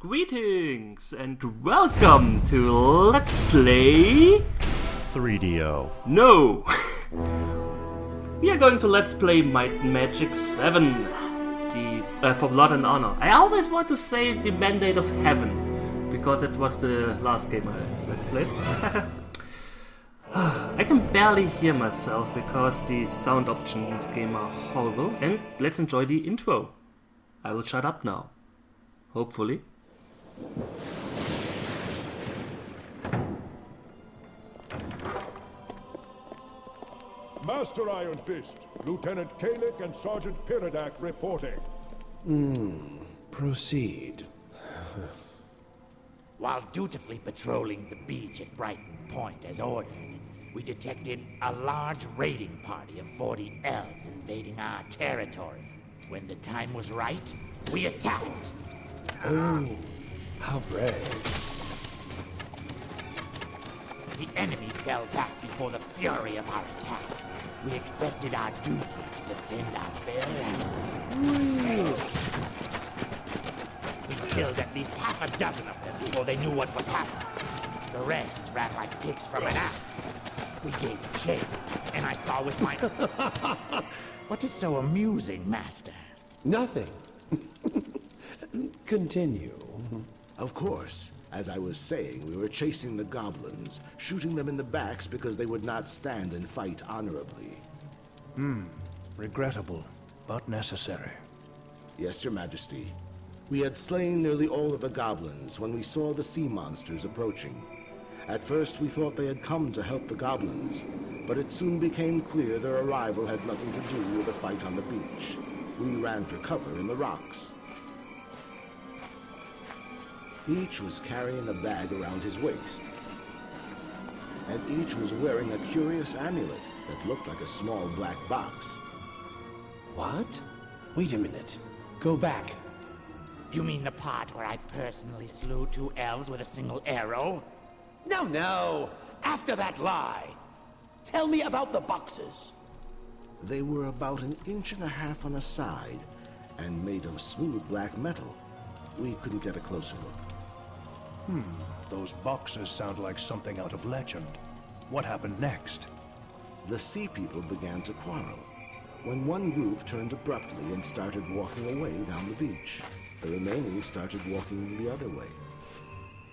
Greetings and welcome to Let's Play 3DO. No! We are going to Let's Play Might and Magic 7 for Blood and Honor. I always want to say the Mandate of Heaven, because it was the last game I Let's Played. I can barely hear myself because the sound options in this game are horrible, and let's enjoy the intro. I will shut up now. Hopefully. Master Iron Fist, Lieutenant Cleric and Sergeant Piridak reporting. Proceed. While dutifully patrolling the beach at Brighton Point as ordered, we detected a large raiding party of 40 elves invading our territory. When the time was right, we attacked. Oh, how brave. The enemy fell back before the fury of our attack. We accepted our duty to defend our fair land. We killed at least half a dozen of them before they knew what was happening. The rest ran like pigs from an axe. We gave chase, and I saw with my... What is so amusing, Master? Nothing. Continue. Of course. As I was saying, we were chasing the goblins, shooting them in the backs because they would not stand and fight honorably. Regrettable, but necessary. Yes, Your Majesty. We had slain nearly all of the goblins when we saw the sea monsters approaching. At first, we thought they had come to help the goblins, but it soon became clear their arrival had nothing to do with the fight on the beach. We ran for cover in the rocks. Each was carrying a bag around his waist, and each was wearing a curious amulet that looked like a small black box. What? Wait a minute. Go back. You mean the part where I personally slew 2 elves with a single arrow? No. After that lie. Tell me about the boxes. They were about 1.5 inches on the side and made of smooth black metal. We couldn't get a closer look. Those boxes sound like something out of legend. What happened next? The sea people began to quarrel, when one group turned abruptly and started walking away down the beach. The remaining started walking the other way.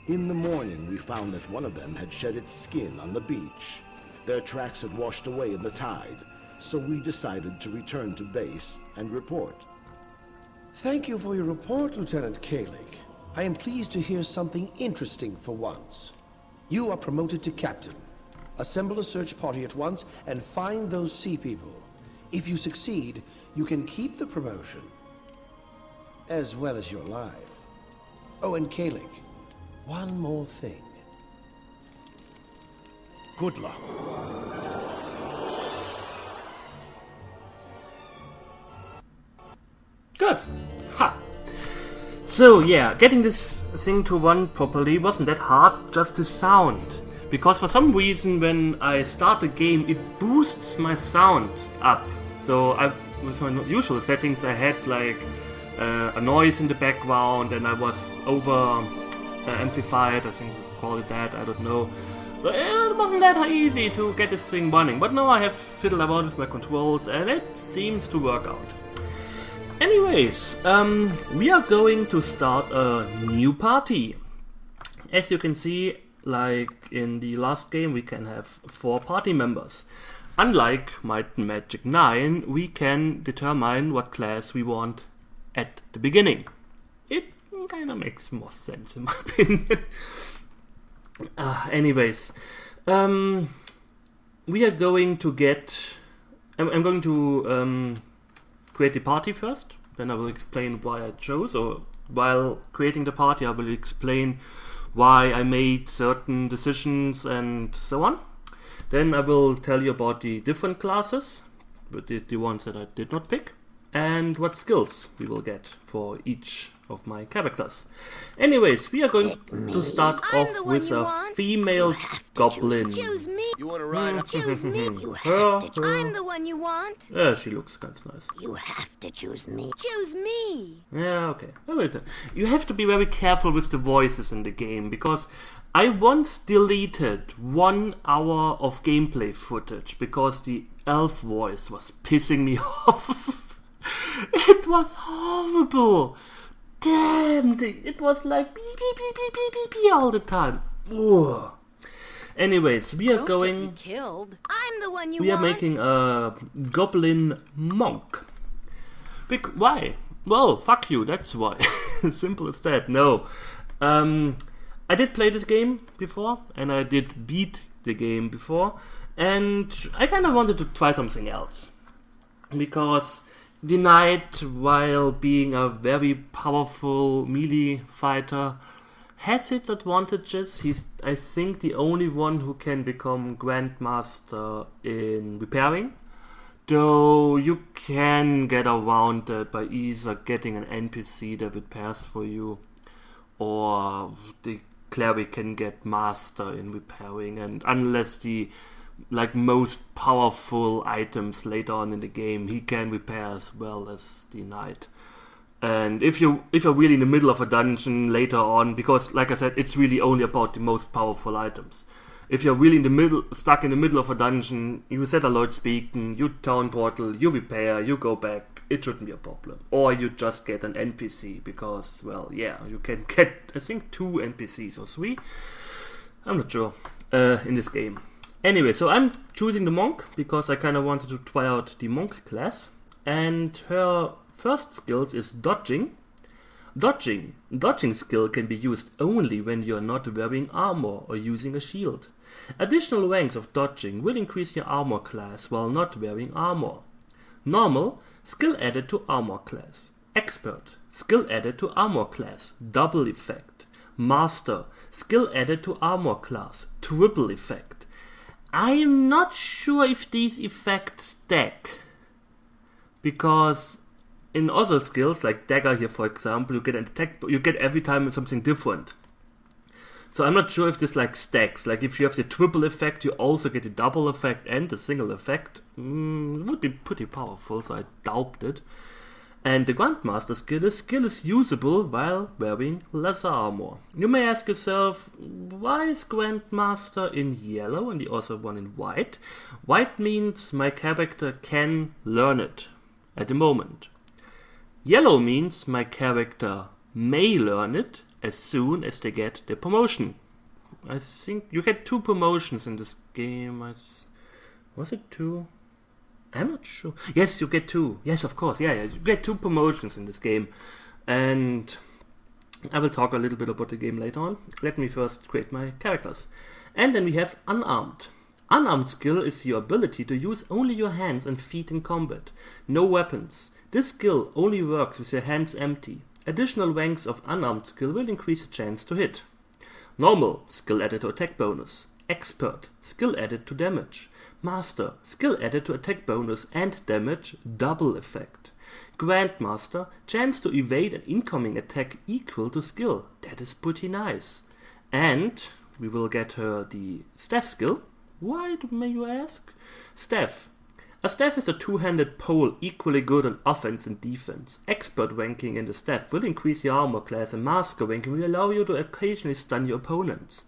In the morning, we found that one of them had shed its skin on the beach. Their tracks had washed away in the tide, so we decided to return to base and report. Thank you for your report, Lieutenant Cleric. I am pleased to hear something interesting for once. You are promoted to captain. Assemble a search party at once and find those sea people. If you succeed, you can keep the promotion, as well as your life. Oh, and Cleric, one more thing. Good luck. Good. Ha! So yeah, getting this thing to run properly wasn't that hard, just the sound. Because for some reason when I start the game it boosts my sound up. So with my usual settings I had like a noise in the background and I was over amplified, I think we call it that, I don't know. So it wasn't that easy to get this thing running, but now I have fiddled about with my controls and it seems to work out. Anyways, we are going to start a new party. As you can see, like in the last game, we can have 4 party members. Unlike Might and Magic 9, we can determine what class we want at the beginning. It kinda makes more sense in my opinion. Anyways, we are going to get... I'm going to create the party first, then I will explain why I chose, or while creating the party I will explain why I made certain decisions and so on. Then I will tell you about the different classes, but the ones that I did not pick. and what skills we will get for each of my characters. Anyways, we are going to start off with a female goblin. Choose me. You want to ride? Choose me. You Her, have to. I'm the one you want. Yeah, she looks kind of nice. You have to choose me. Choose me. Yeah, okay. You have to be very careful with the voices in the game, because I once deleted 1 hour of gameplay footage because the elf voice was pissing me off. It was horrible. Damn, it was like beep, beep, beep, beep, beep, beep, beep all the time. Ugh. Anyways, we are Don't going... get me killed. I'm the one you We are want. making a goblin monk. Why? Well, fuck you, that's why. Simple as that. No. I did play this game before, and I did beat the game before, and I kind of wanted to try something else. Because the knight, while being a very powerful melee fighter, has its advantages. He's, I think, the only one who can become Grandmaster in repairing. Though you can get around that by either getting an NPC that repairs for you, or the cleric can get Master in repairing, and unless the most powerful items later on in the game, he can repair as well as the knight. And if you're really in the middle of a dungeon later on, because like I said, it's really only about the most powerful items. If you're really stuck in the middle of a dungeon, you set a Lord speaking, you town portal, you repair, you go back, it shouldn't be a problem. Or you just get an NPC, because, well, yeah, you can get, I think, 2 NPCs or 3. I'm not sure, in this game. Anyway, so I'm choosing the monk, because I kind of wanted to try out the monk class. And her first skill is dodging. Dodging skill can be used only when you are not wearing armor or using a shield. Additional ranks of dodging will increase your armor class while not wearing armor. Normal, skill added to armor class. Expert, skill added to armor class, double effect. Master, skill added to armor class, triple effect. I'm not sure if these effects stack, because in other skills, like dagger here for example, you get an attack, you get every time something different. So I'm not sure if this stacks. Like if you have the triple effect, you also get the double effect and the single effect. It would be pretty powerful, so I doubt it. And the Grandmaster skill is usable while wearing lesser armor. You may ask yourself, why is Grandmaster in yellow and the other one in white? White means my character can learn it at the moment. Yellow means my character may learn it as soon as they get the promotion. I think you get 2 promotions in this game. Was it 2? I'm not sure. Yes, you get 2. Yes, of course. Yeah, you get 2 promotions in this game. And I will talk a little bit about the game later on. Let me first create my characters. And then we have unarmed. Unarmed skill is your ability to use only your hands and feet in combat. No weapons. This skill only works with your hands empty. Additional ranks of unarmed skill will increase the chance to hit. Normal, skill added to attack bonus. Expert, skill added to damage. Master, skill added to attack bonus and damage, double effect. Grandmaster, chance to evade an incoming attack equal to skill. That is pretty nice. And we will get her the staff skill. Why, may you ask? Staff. A staff is a 2-handed pole equally good on offense and defense. Expert ranking in the staff will increase your armor class, and Master ranking will allow you to occasionally stun your opponents.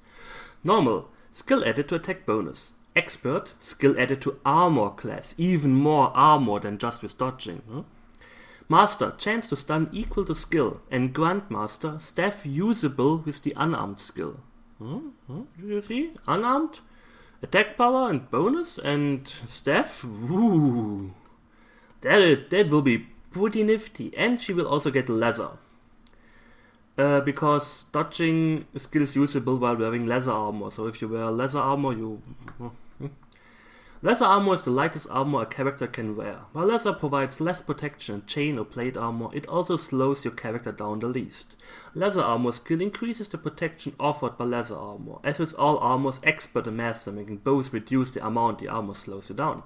Normal, skill added to attack bonus. Expert, skill added to armor class, even more armor than just with dodging. Master, chance to stun equal to skill, and Grandmaster, staff usable with the unarmed skill. You see? Unarmed? Attack power and bonus and staff? Ooh. That will be pretty nifty. And she will also get leather. Because dodging skill is usable while wearing leather armor. So if you wear leather armor, Leather armor is the lightest armor a character can wear. While leather provides less protection than chain or plate armor, it also slows your character down the least. Leather armor skill increases the protection offered by leather armor. As with all armors, expert and master making both reduce the amount the armor slows you down.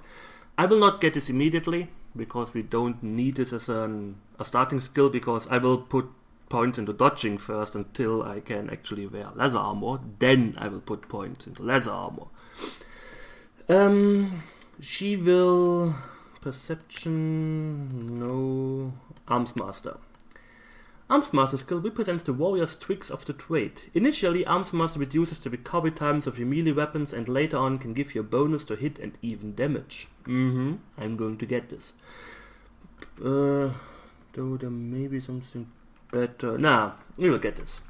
I will not get this immediately, because we don't need this as a starting skill, because I will put points into dodging first until I can actually wear leather armor. Then I will put points into leather armor. She will... Perception... No... Arms Master. Arms Master skill represents the warrior's tricks of the trade. Initially, Arms Master reduces the recovery times of your melee weapons and later on can give you a bonus to hit and even damage. I'm going to get this. Though there may be something better. Nah, we will get this.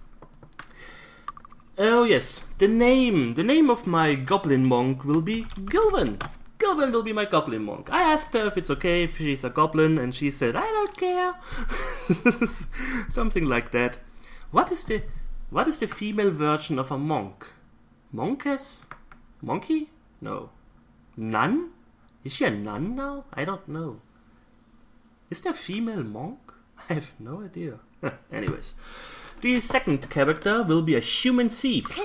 Oh yes, the name of my goblin monk will be Gilvin. Gilvin will be my goblin monk. I asked her if it's okay if she's a goblin, and she said, I don't care. Something like that. What is the female version of a monk? Monkess? Monkey? No. Nun? Is she a nun now? I don't know. Is there a female monk? I have no idea. Anyways. The second character will be a human thief.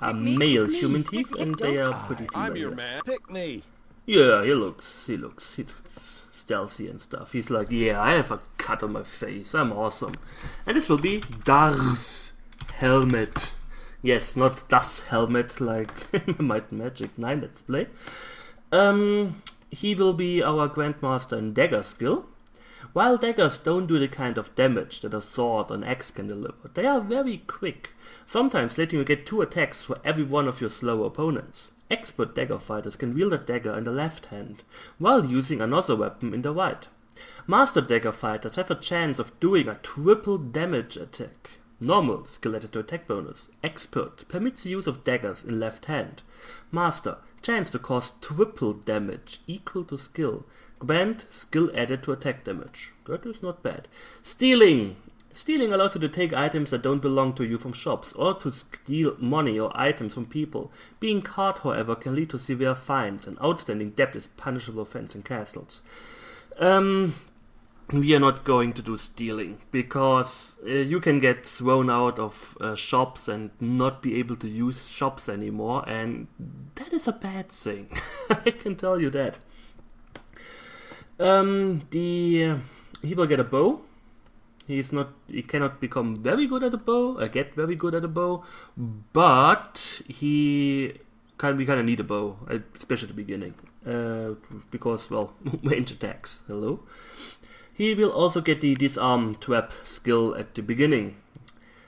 A male human thief, and they are pretty female. I'm your man. Pick me. Yeah, he looks stealthy and stuff. He's like, yeah, I have a cut on my face. I'm awesome. And this will be Dar's helmet. Yes, not Das helmet like in Might and Magic 9 Let's Play. He will be our Grandmaster in Dagger skill. While daggers don't do the kind of damage that a sword or an axe can deliver, they are very quick, sometimes letting you get 2 attacks for every one of your slower opponents. Expert dagger fighters can wield a dagger in the left hand, while using another weapon in the right. Master dagger fighters have a chance of doing a triple damage attack. Normal, skill added to attack bonus. Expert permits the use of daggers in left hand. Master, chance to cause triple damage equal to skill. Grand, skill added to attack damage. That is not bad. Stealing. Stealing allows you to take items that don't belong to you from shops, or to steal money or items from people. Being caught, however, can lead to severe fines, and outstanding debt is punishable offense in castles. We are not going to do stealing, because you can get thrown out of shops and not be able to use shops anymore, and that is a bad thing. I can tell you that. He will get a bow. He cannot become very good at a bow, get very good at a bow, but we kind of need a bow, especially at the beginning, because, well, range attacks, hello. He will also get the disarm trap skill at the beginning.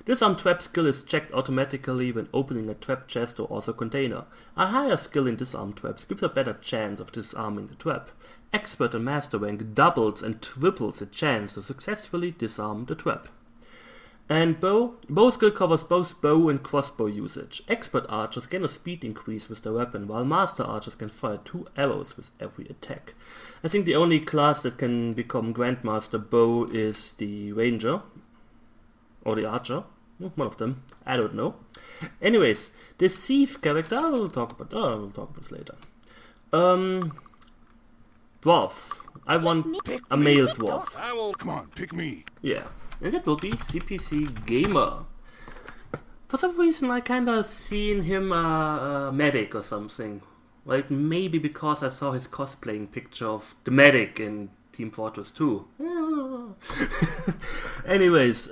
Disarm trap skill is checked automatically when opening a trap chest or also container. A higher skill in disarm traps gives a better chance of disarming the trap. Expert and master rank doubles and triples the chance to successfully disarm the trap. And bow skill covers both bow and crossbow usage. Expert archers gain a speed increase with their weapon, while master archers can fire 2 arrows with every attack. I think the only class that can become Grandmaster bow is the ranger, or the archer. One of them. I don't know. Anyways, the thief character, we'll talk about this later. Dwarf. I want a male dwarf. I will. Come on, pick me. Yeah. And that will be CPC Gamer. For some reason I kinda seen him a medic or something. Like maybe because I saw his cosplaying picture of the medic in Team Fortress 2. Anyways,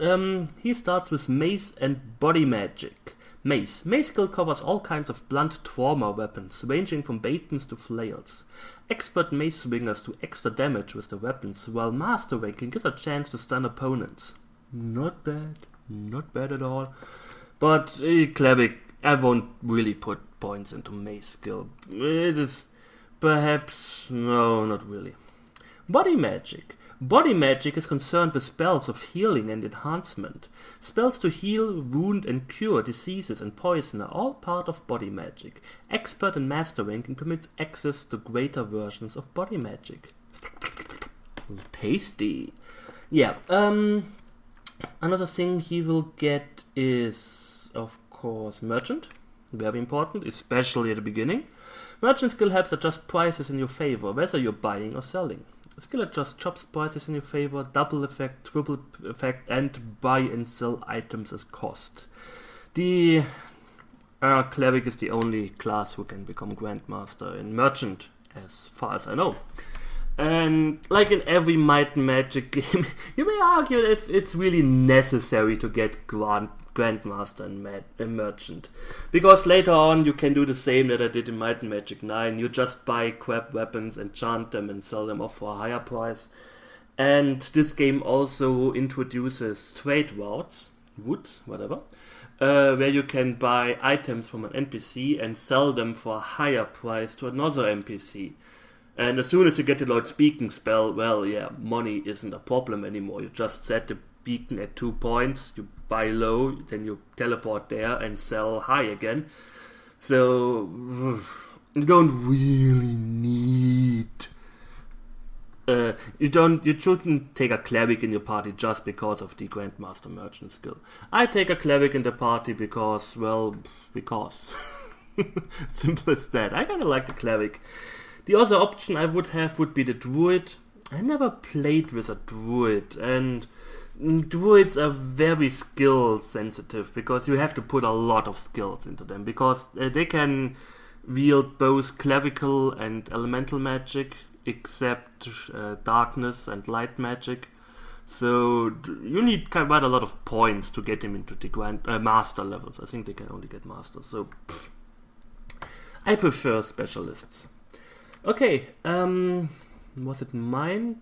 he starts with mace and body magic. Mace. Mace skill covers all kinds of blunt trauma weapons, ranging from batons to flails. Expert mace swingers do extra damage with the weapons, while master ranking gives a chance to stun opponents. Not bad. Not bad at all. But cleric, I won't really put points into mace skill. It is perhaps... no, not really. Body magic. Body magic is concerned with spells of healing and enhancement. Spells to heal, wound and cure diseases and poison are all part of body magic. Expert and master ranking permits access to greater versions of body magic. Tasty. Yeah, another thing he will get is, of course, merchant. Very important, especially at the beginning. Merchant skill helps adjust prices in your favor, whether you're buying or selling. Skill adjust chops prices in your favor, double effect, triple effect, and buy and sell items as cost. The cleric is the only class who can become Grandmaster in Merchant as far as I know. And like in every Might and Magic game, you may argue if it's really necessary to get Grandmaster and Merchant. Because later on you can do the same that I did in Might and Magic 9. You just buy crap weapons, enchant them and sell them off for a higher price. And this game also introduces trade routes, whatever, where you can buy items from an NPC and sell them for a higher price to another NPC. And as soon as you get the Lord Speaking spell, well, yeah, money isn't a problem anymore. You just set the beacon at 2 points, you buy low, then you teleport there and sell high again. So, you don't really need... you shouldn't take a cleric in your party just because of the Grandmaster Merchant skill. I take a cleric in the party because, well, because. Simple as that. I kinda like the cleric. The other option I would have would be the druid. I never played with a druid, and druids are very skill sensitive because you have to put a lot of skills into them, because they can wield both clerical and elemental magic, except darkness and light magic. So you need quite a lot of points to get him into the master levels. I think they can only get masters, so I prefer specialists. Okay, was it mind,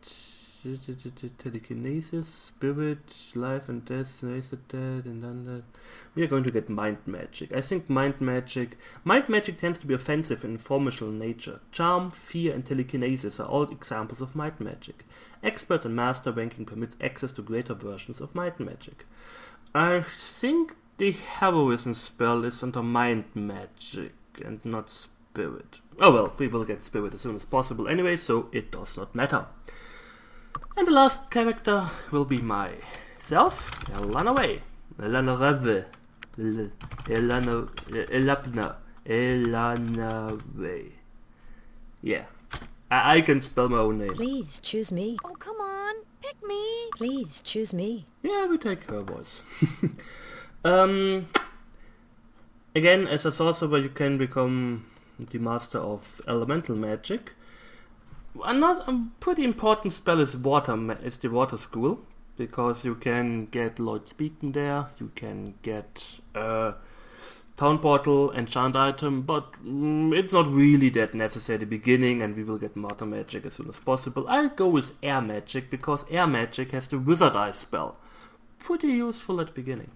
telekinesis, spirit, life and death, dead, and then we are going to get mind magic. I think mind magic tends to be offensive in formation nature. Charm, fear, and telekinesis are all examples of mind magic. Expert and master ranking permits access to greater versions of mind magic. I think the heroism spell is under mind magic and not spirit. Oh well, we will get spirit as soon as possible anyway, so it does not matter. And the last character will be myself, Elanarae. Elanarae. Yeah, I can spell my own name. Please choose me. Oh, come on. Pick me. Please choose me. Yeah, we take her voice. Again, as a sorcerer, you can become the master of elemental magic. A pretty important spell is the water school, because you can get Lord Speaking there, you can get town portal, enchant item, but it's not really that necessary at the beginning, and we will get water magic as soon as possible. I'll go with air magic, because air magic has the wizard eye spell. Pretty useful at the beginning.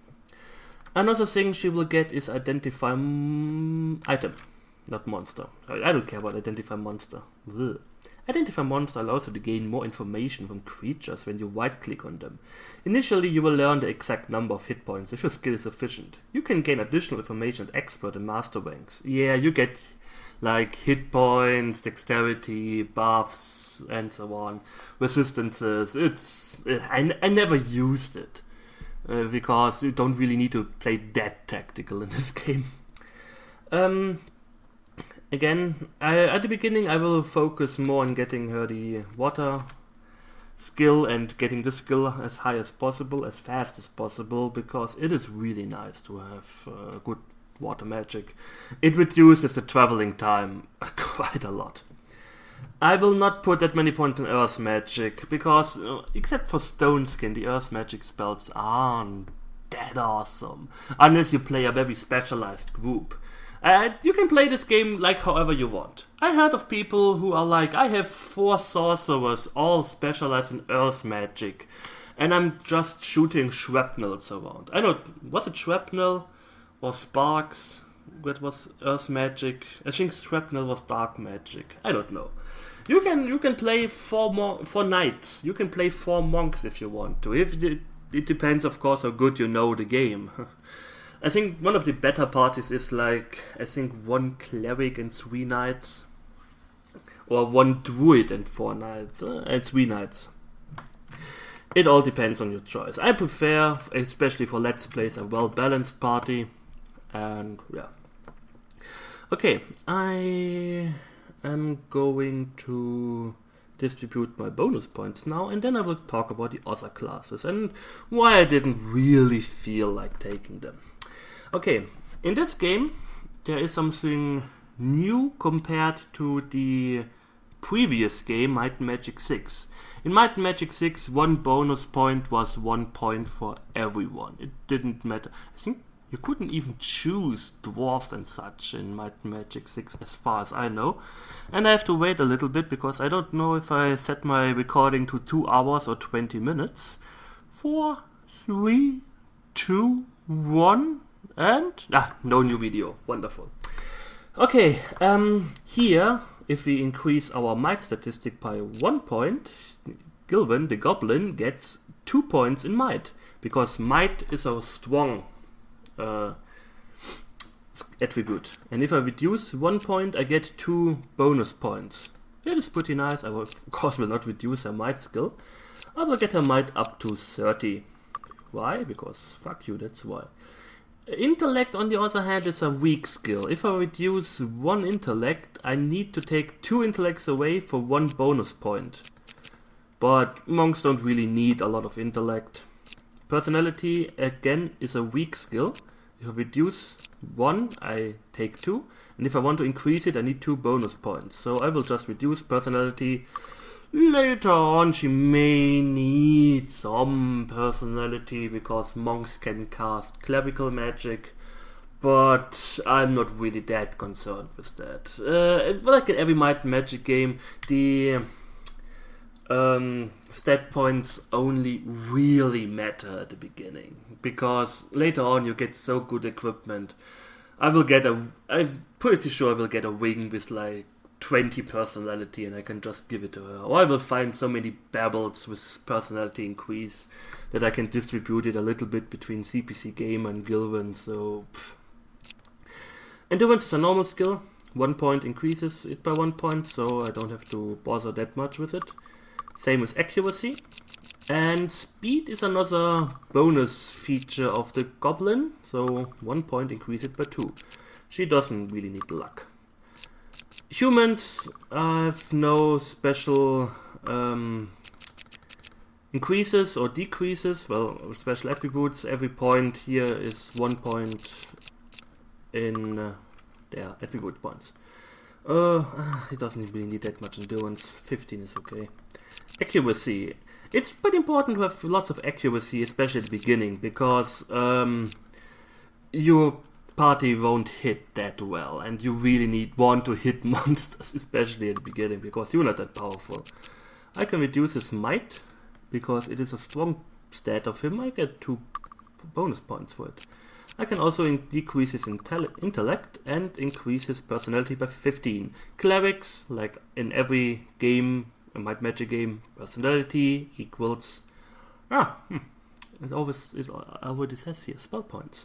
Another thing she will get is identify item, not monster. I don't care about identify monster. Ugh. Identify monster allows you to gain more information from creatures when you right-click on them. Initially, you will learn the exact number of hit points if your skill is sufficient. You can gain additional information at expert and master ranks. Yeah, you get like hit points, dexterity, buffs, and so on, resistances. I never used it because you don't really need to play that tactical in this game. Again, at the beginning I will focus more on getting her the water skill and getting the skill as high as possible, as fast as possible, because it is really nice to have good water magic. It reduces the traveling time quite a lot. I will not put that many points in earth magic, because except for Stone Skin, the earth magic spells aren't that awesome, unless you play a very specialized group. You can play this game like however you want. I heard of people who are like, I have 4 sorcerers all specialized in earth magic, and I'm just shooting shrapnels around. I don't, was it shrapnel or sparks that was earth magic? I think shrapnel was dark magic. I don't know. You can play 4 knights. You can play 4 monks if you want to. It depends, of course, how good you know the game. I think one of the better parties is like, I think 1 cleric and 3 knights, or 1 druid and 4 knights, and 3 knights. It all depends on your choice. I prefer, especially for Let's Plays, a well-balanced party, and yeah. Okay, I am going to distribute my bonus points now, and then I will talk about the other classes and why I didn't really feel like taking them. Okay, in this game there is something new compared to the previous game, Might and Magic 6. In Might and Magic 6, one bonus point was 1 point for everyone. It didn't matter. I think you couldn't even choose dwarves and such in Might and Magic 6 as far as I know. And I have to wait a little bit because I don't know if I set my recording to 2 hours or 20 minutes. 4, 3, 2, 1 and... no new video. Wonderful. Okay, here, if we increase our might statistic by 1 point, Gilvin, the goblin, gets 2 points in might, because might is a strong attribute. And if I reduce 1 point, I get 2 bonus points. It is pretty nice. I will, of course will not reduce her might skill. I will get her might up to 30. Why? Because fuck you, that's why. Intellect, on the other hand, is a weak skill. If I reduce 1 intellect, I need to take 2 intellects away for 1 bonus point. But monks don't really need a lot of intellect. Personality, again, is a weak skill. If I reduce 1, I take 2. And if I want to increase it, I need 2 bonus points. So I will just reduce personality. Later on, she may need some personality because monks can cast clerical magic, but I'm not really that concerned with that. Like in every Might and Magic game, the stat points only really matter at the beginning, because later on you get so good equipment. I'm pretty sure I will get a wing with like 20 personality and I can just give it to her. Or I will find so many babbles with personality increase that I can distribute it a little bit between CPC Gamer and Gilvin, so... Endurance is a normal skill. 1 point increases it by 1 point, so I don't have to bother that much with it. Same with accuracy. And speed is another bonus feature of the goblin, so 1 point increase it by 2. She doesn't really need luck. Humans have no special increases or decreases. Well, special attributes. Every point here is 1 point in their attribute points. It doesn't really need that much endurance. 15 is okay. Accuracy. It's pretty important to have lots of accuracy, especially at the beginning, because your party won't hit that well, and you really want to hit monsters, especially at the beginning, because you're not that powerful. I can reduce his might, because it is a strong stat of him. I get 2 bonus points for it. I can also decrease his intellect and increase his personality by 15. Clerics, like in every game, a Might Magic game, personality equals... It already says here, spell points.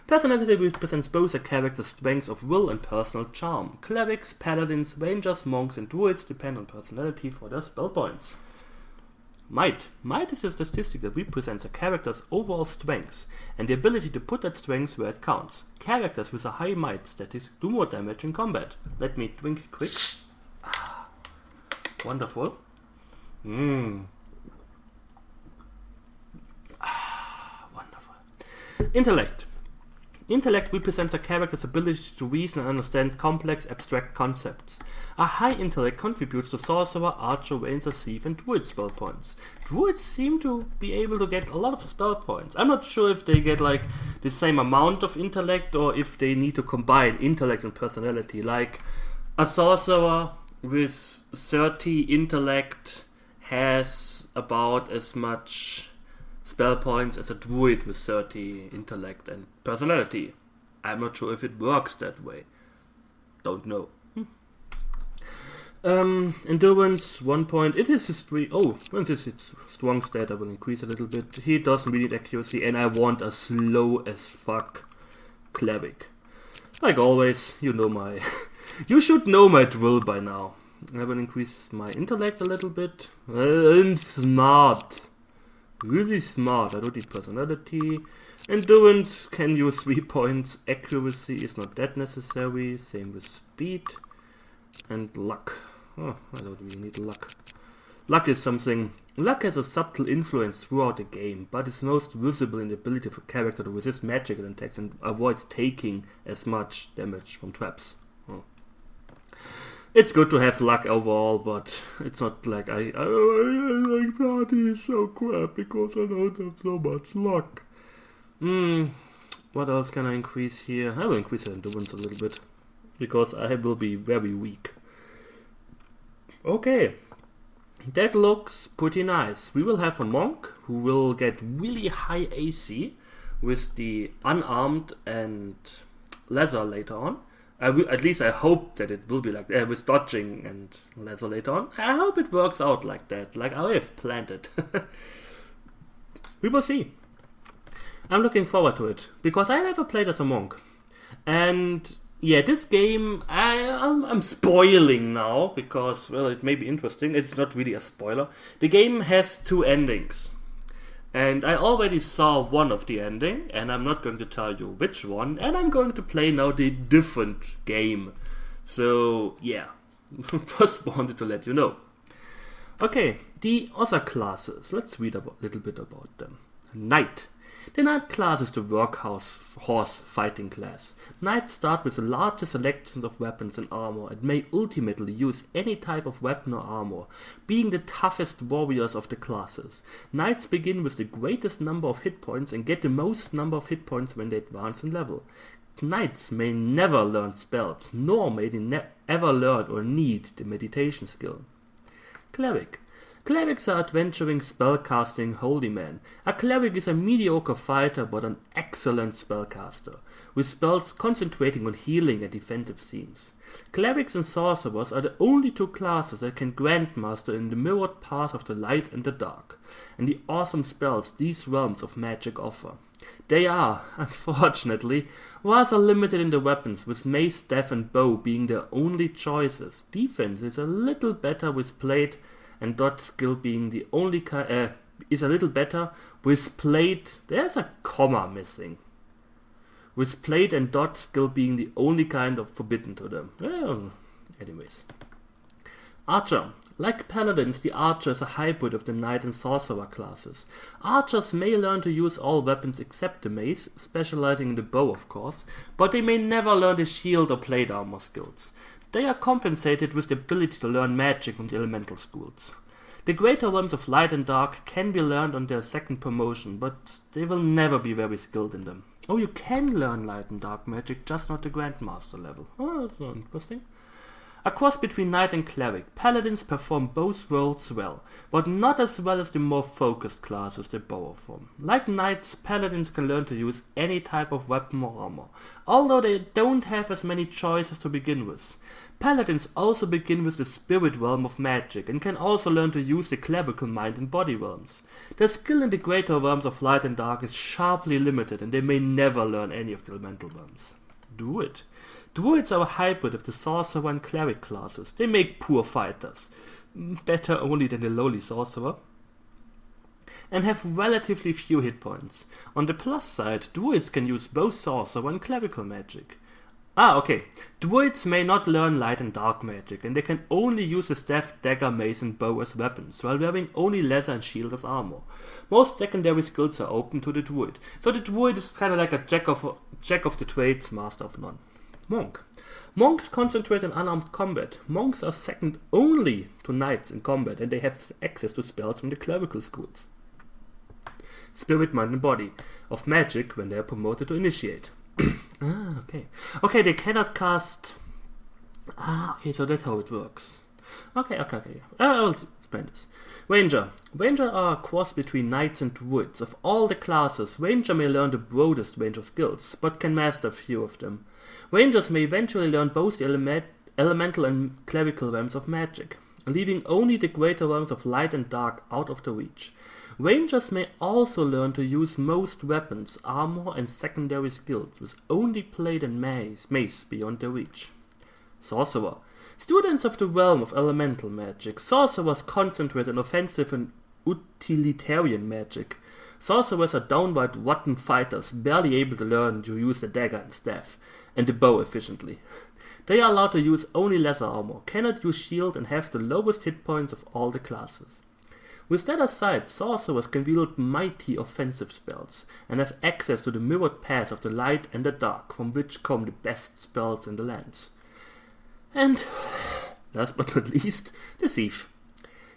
Personality represents both a character's strengths of will and personal charm. Clerics, paladins, rangers, monks, and druids depend on personality for their spell points. Might. Might is a statistic that represents a character's overall strengths and the ability to put that strength where it counts. Characters with a high might statistic do more damage in combat. Let me drink quick. Wonderful. Intellect. Intellect represents a character's ability to reason and understand complex, abstract concepts. A high intellect contributes to sorcerer, archer, ranger, thief, and druid spell points. Druids seem to be able to get a lot of spell points. I'm not sure if they get like the same amount of intellect or if they need to combine intellect and personality. Like a sorcerer with 30 intellect has about as much spell points as a druid with 30 intellect and personality. I'm not sure if it works that way. Don't know. Endurance, 1 point. It is history. Oh, once it's strong stat, I will increase a little bit. He doesn't really need accuracy, and I want a slow as fuck cleric. Like always, you know my... you should know my drill by now. I will increase my intellect a little bit. I'm smart. Really smart. I don't need personality. Endurance can use 3 points. Accuracy is not that necessary. Same with speed. And luck. Oh, I don't really need luck. Luck is something... Luck has a subtle influence throughout the game, but is most visible in the ability of a character to resist magical attacks and avoid taking as much damage from traps. Oh. It's good to have luck overall, but it's not like I like party is so crap because I don't have so much luck. What else can I increase here? I will increase the endurance a little bit because I will be very weak. Okay, that looks pretty nice. We will have a monk who will get really high AC with the unarmed and leather later on. At least I hope that it will be like that, with dodging and leather later on. I hope it works out like that, like I have planned it. We will see. I'm looking forward to it, because I never played as a monk. And yeah, this game, I'm spoiling now, because, well, it may be interesting. It's not really a spoiler. The game has 2 endings. And I already saw one of the ending, and I'm not going to tell you which one, and I'm going to play now the different game. So, yeah, just wanted to let you know. Okay, the other classes. Let's read a little bit about them. Knight. The Knight class is the workhorse fighting class. Knights start with the largest selections of weapons and armor and may ultimately use any type of weapon or armor, being the toughest warriors of the classes. Knights begin with the greatest number of hit points and get the most number of hit points when they advance in level. Knights may never learn spells, nor may they ever learn or need the meditation skill. Cleric. Clerics are adventuring spellcasting holy men. A cleric is a mediocre fighter but an excellent spellcaster, with spells concentrating on healing and defensive themes. Clerics and sorcerers are the only 2 classes that can grandmaster in the mirrored paths of the light and the dark, and the awesome spells these realms of magic offer. They are, unfortunately, rather limited in the weapons, with mace, staff and bow being their only choices. Defense is a little better with blade and dodge skill being the only is a little better with blade. There's a comma missing. With blade and dodge skill being the only kind of forbidden to them. Well, anyways. Archer. Like paladins, the archer is a hybrid of the knight and sorcerer classes. Archers may learn to use all weapons except the mace, specializing in the bow of course, but they may never learn the shield or plate armor skills. They are compensated with the ability to learn magic from the elemental schools. The greater realms of light and dark can be learned on their second promotion, but they will never be very skilled in them. Oh, you can learn light and dark magic, just not the Grandmaster level. Oh, that's interesting. A cross between knight and cleric, paladins perform both roles well, but not as well as the more focused classes they borrow from. Like knights, paladins can learn to use any type of weapon or armor, although they don't have as many choices to begin with. Paladins also begin with the spirit realm of magic, and can also learn to use the clerical mind and body realms. Their skill in the greater realms of light and dark is sharply limited, and they may never learn any of the elemental realms. Druid. Druids are a hybrid of the sorcerer and cleric classes. They make poor fighters, better only than the lowly sorcerer, and have relatively few hit points. On the plus side, druids can use both sorcerer and clerical magic. Druids may not learn light and dark magic, and they can only use the staff, dagger, mace and bow as weapons, while wearing only leather and shield as armor. Most secondary skills are open to the druid, so the druid is kind of like a jack of the trades, master of none. Monk. Monks concentrate on unarmed combat. Monks are second only to knights in combat, and they have access to spells from the clerical schools. Spirit, mind and body of magic when they are promoted to initiate. Okay, they cannot cast... so that's how it works. Okay. I'll explain this. Ranger. Ranger are a cross between knights and druids. Of all the classes, Ranger may learn the broadest range of skills, but can master few of them. Rangers may eventually learn both the elemental and clerical realms of magic, leaving only the greater realms of light and dark out of the reach. Rangers may also learn to use most weapons, armor and secondary skills, with only blade and mace beyond their reach. Sorcerer. Students of the realm of elemental magic, sorcerers concentrate on offensive and utilitarian magic. Sorcerers are downright rotten fighters, barely able to learn to use the dagger and staff, and the bow efficiently. They are allowed to use only lesser armor, cannot use shield, and have the lowest hit points of all the classes. With that aside, sorcerers can wield mighty offensive spells, and have access to the mirrored paths of the light and the dark, from which come the best spells in the lands. And last but not least, the Thief.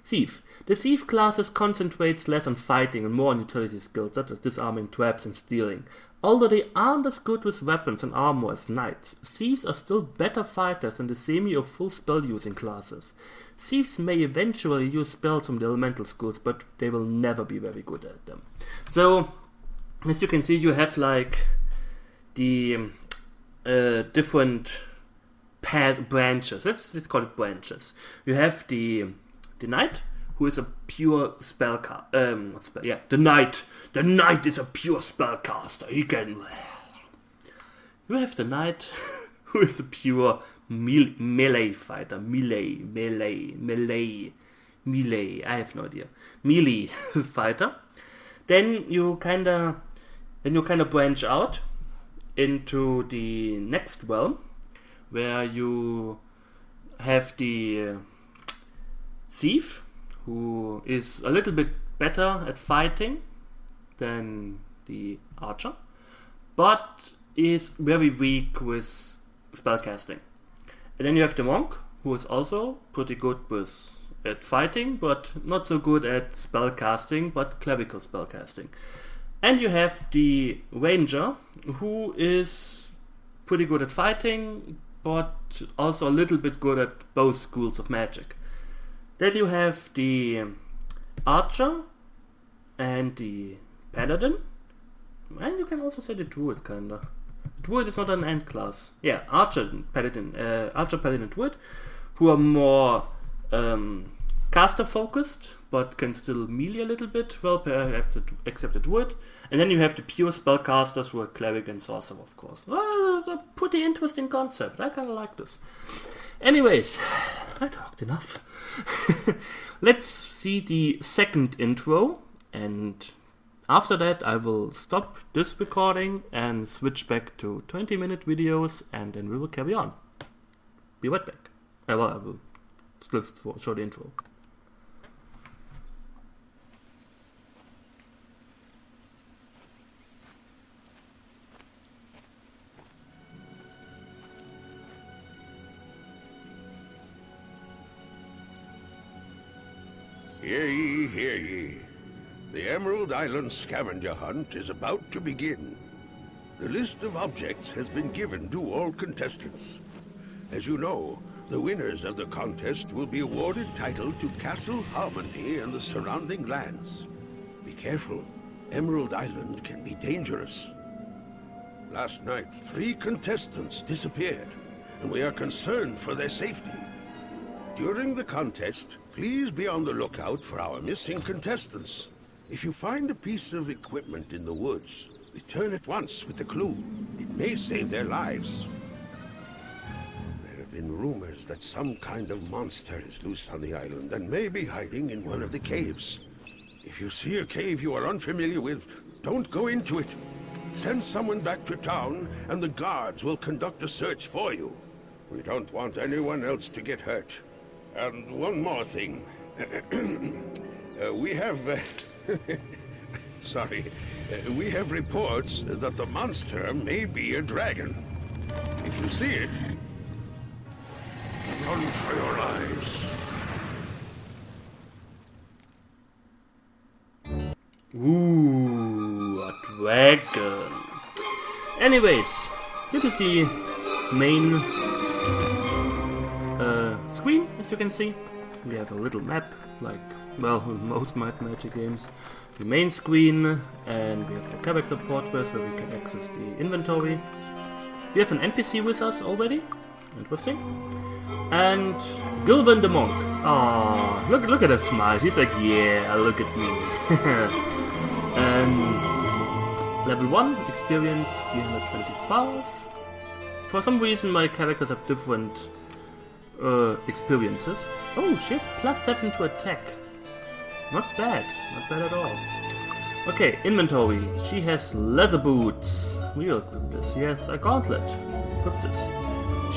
The Thief classes concentrates less on fighting and more on utility skills such as disarming traps and stealing. Although they aren't as good with weapons and armor as knights, thieves are still better fighters than the semi or full spell using classes. Thieves may eventually use spells from the elemental schools, but they will never be very good at them. So, as you can see, you have like the different branches. Let's call it branches. You have the knight, who is a pure the knight. The knight is a pure spellcaster. He can. You have the knight, who is a pure melee fighter. Melee. I have no idea. Melee fighter. Then you kinda branch out into the next realm, where you have the thief, who is a little bit better at fighting than the archer, but is very weak with spellcasting. And then you have the monk, who is also pretty good at fighting, but not so good at spellcasting, but clerical spellcasting. And you have the ranger, who is pretty good at fighting, but also a little bit good at both schools of magic. Then you have the archer and the paladin, and you can also say the druid, kinda. The druid is not an end class. Yeah, archer, paladin, druid, who are more caster focused, but can still melee a little bit, well, except the druid. And then you have the pure spellcasters, who are cleric and sorcerer, of course. Well, a pretty interesting concept. I kind of like this. Anyways, I talked enough. Let's see the second intro, and after that I will stop this recording and switch back to 20-minute videos, and then we will carry on. Be right back. I will still show the intro. Hear ye, hear ye. The Emerald Island scavenger hunt is about to begin. The list of objects has been given to all contestants. As you know, the winners of the contest will be awarded title to Castle Harmony and the surrounding lands. Be careful. Emerald Island can be dangerous. Last night, 3 contestants disappeared, and we are concerned for their safety. During the contest, please be on the lookout for our missing contestants. If you find a piece of equipment in the woods, return at once with the clue. It may save their lives. There have been rumors that some kind of monster is loose on the island and may be hiding in one of the caves. If you see a cave you are unfamiliar with, don't go into it. Send someone back to town, and the guards will conduct a search for you. We don't want anyone else to get hurt. And one more thing. We have... we have reports that the monster may be a dragon. If you see it, run for your lives. Ooh, a dragon. Anyways, this is the main screen, as you can see. We have a little map, like, well, most magic games. The main screen, and we have the character portraits where we can access the inventory. We have an NPC with us already. Interesting. And Gilvan the monk. Ah, look at that smile. He's like, yeah, look at me. Level 1 experience 325. For some reason, my characters have different experiences. Oh, she has +7 to attack. Not bad at all. Okay, inventory. She has leather boots. We'll equip this. She has a gauntlet. Equip this.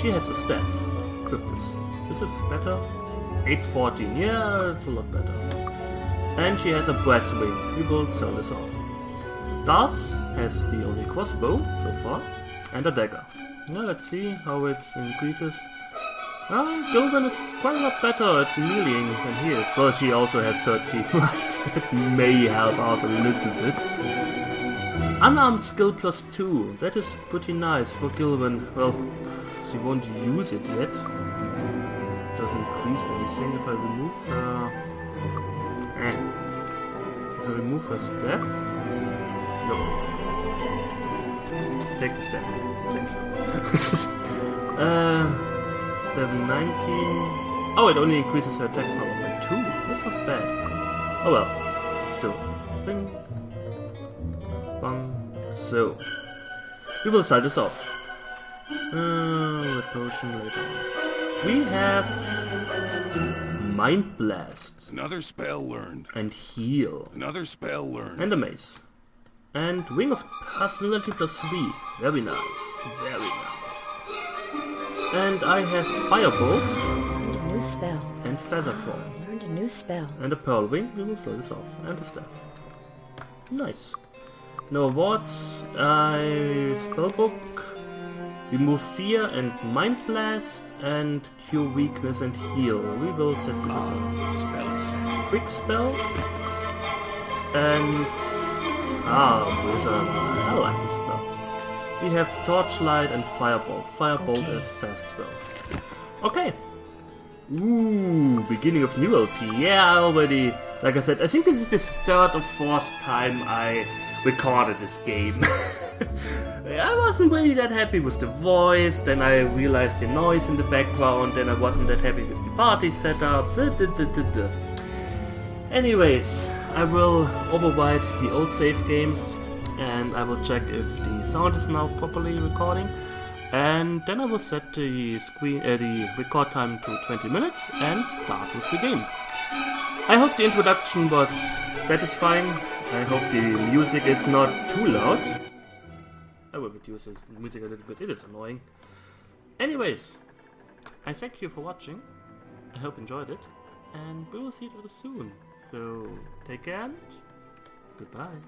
She has a staff. Equip this. This is better. 814. Yeah, it's a lot better. And she has a brass ring. We will sell this off. Das has the only crossbow so far. And a dagger. Now let's see how it increases. Gilman is quite a lot better at meleeing than he is. Well, she also has 30 light. That may help out a little bit. Unarmed skill +2. That is pretty nice for Gilman. Well, she won't use it yet. Doesn't increase anything if I remove her. If I remove her staff. No. Take the staff. Thank you. 719. Oh, it only increases her attack power by 2. That's not bad. Oh well. Still. Bing. Bang. So. We will start this off. Red potion later on. We have Mind Blast. Another spell learned. And Heal. Another spell learned. And a Mace. And Wing of Personality +3. Very nice. Very nice. And I have Firebolt. Learned a new spell. And Featherfall. Learned a new spell. And a Pearl Wing. We will start this off. And a Staff. Nice. No awards. Spellbook. Remove Fear and Mind Blast. And Cure Weakness and Heal. We will set this up. Spell set. Quick Spell. And... Wizard. I like this spell. We have Torchlight and Firebolt. Firebolt is fast spell. Okay. Ooh, beginning of new LP. Yeah, I already... Like I said, I think this is the third or fourth time I recorded this game. I wasn't really that happy with the voice, then I realized the noise in the background, then I wasn't that happy with the party setup. Anyways, I will overwrite the old save games, and I will check if the sound is now properly recording, and then I will set the record time to 20 minutes and start with the game. I hope the introduction was satisfying. I hope the music is not too loud. I will reduce the music a little bit, it is annoying. Anyways, I thank you for watching. I hope you enjoyed it, and we will see each other soon. So, take care and goodbye.